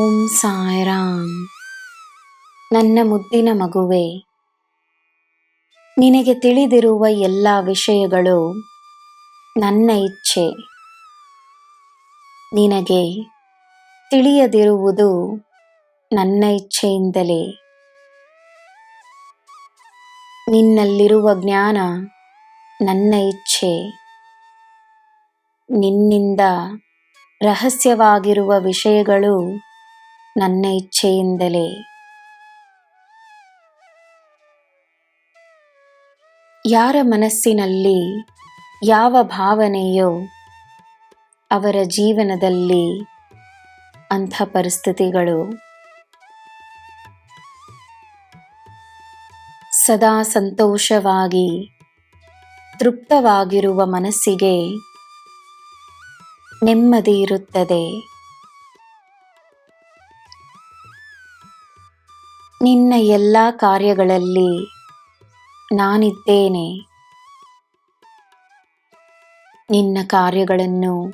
ಓಂ ಸಾಯಿರಾಮ್. ನನ್ನ ಮುದ್ದಿನ ಮಗುವೆ, ನಿನಗೆ ತಿಳಿದಿರುವ ಎಲ್ಲ ವಿಷಯಗಳು ನನ್ನ ಇಚ್ಛೆ. ನಿನಗೆ ತಿಳಿಯದಿರುವುದು ನನ್ನ ಇಚ್ಛೆಯಿಂದಲೇ. ನಿನ್ನಲ್ಲಿರುವ ಜ್ಞಾನ ನನ್ನ ಇಚ್ಛೆ. ನಿನ್ನಿಂದ ರಹಸ್ಯವಾಗಿರುವ ವಿಷಯಗಳು ನನ್ನ ಇಚ್ಛೆಯಿಂದಲೇ. ಯಾರ ಮನಸ್ಸಿನಲ್ಲಿ ಯಾವ ಭಾವನೆಯೋ ಅವರ ಜೀವನದಲ್ಲಿ ಅಂಥ ಪರಿಸ್ಥಿತಿಗಳು. ಸದಾ ಸಂತೋಷವಾಗಿ ತೃಪ್ತವಾಗಿರುವ ಮನಸ್ಸಿಗೆ ನೆಮ್ಮದಿ ಇರುತ್ತದೆ. ನಿನ್ನ ಎಲ್ಲ ಕಾರ್ಯಗಳಲ್ಲಿ ನಾನಿದ್ದೇನೆ. ನಿನ್ನ ಕಾರ್ಯಗಳನ್ನು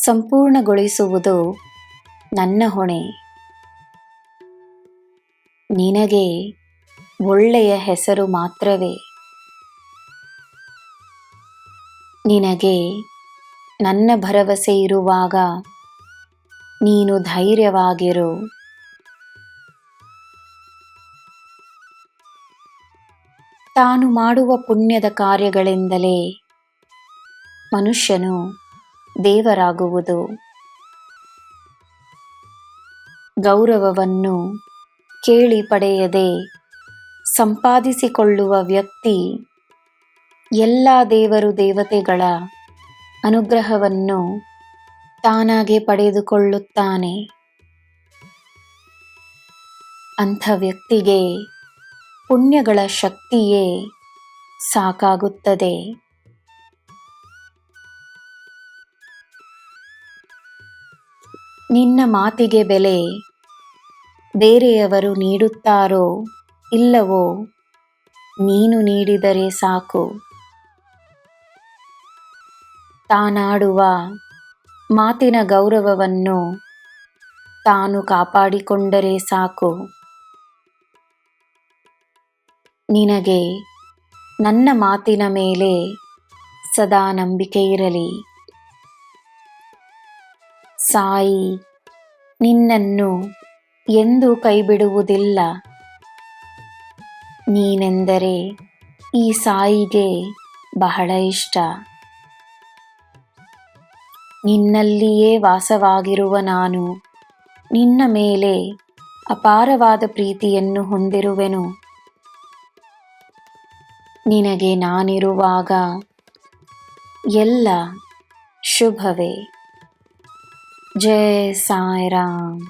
ಸಂಪೂರ್ಣಗೊಳಿಸುವುದು ನನ್ನ ಹೊಣೆ. ನಿನಗೆ ಒಳ್ಳೆಯ ಹೆಸರು ಮಾತ್ರವೇ. ನಿನಗೆ ನನ್ನ ಭರವಸೆ ಇರುವಾಗ ನೀನು ಧೈರ್ಯವಾಗಿರು. ತಾನು ಮಾಡುವ ಪುಣ್ಯದ ಕಾರ್ಯಗಳಿಂದಲೇ ಮನುಷ್ಯನು ದೇವರಾಗುವುದು. ಗೌರವವನ್ನು ಕೇಳಿ ಪಡೆಯದೆ ಸಂಪಾದಿಸಿಕೊಳ್ಳುವ ವ್ಯಕ್ತಿ ಎಲ್ಲ ದೇವರು ದೇವತೆಗಳ ಅನುಗ್ರಹವನ್ನು ತಾನಾಗೆ ಪಡೆದುಕೊಳ್ಳುತ್ತಾನೆ. ಅಂಥ ವ್ಯಕ್ತಿಗೆ ಪುಣ್ಯಗಳ ಶಕ್ತಿಯೇ ಸಾಕಾಗುತ್ತದೆ. ನಿನ್ನ ಮಾತಿಗೆ ಬೆಲೆ ಬೇರೆಯವರು ನೀಡುತ್ತಾರೋ ಇಲ್ಲವೋ ನೀನು ನೀಡಿದರೆ ಸಾಕು. ತಾನಾಡುವ ಮಾತಿನ ಗೌರವವನ್ನು ತಾನು ಕಾಪಾಡಿಕೊಂಡರೆ ಸಾಕು. ನಿನಗೆ ನನ್ನ ಮಾತಿನ ಮೇಲೆ ಸದಾ ನಂಬಿಕೆ ಇರಲಿ. ಸಾಯಿ ನಿನ್ನನ್ನು ಎಂದೂ ಕೈಬಿಡುವುದಿಲ್ಲ. ನೀನೆಂದರೆ ಈ ಸಾಯಿಗೆ ಬಹಳ ಇಷ್ಟ. ನಿನ್ನಲ್ಲಿಯೇ ವಾಸವಾಗಿರುವ ನಾನು ನಿನ್ನ ಮೇಲೆ ಅಪಾರವಾದ ಪ್ರೀತಿಯನ್ನು ಹೊಂದಿರುವೆನು. ನಿನಗೆ ನಾನಿರುವಾಗ ಎಲ್ಲ ಶುಭವೇ. ಜೈ ಸಾಯಿರಾಮ್.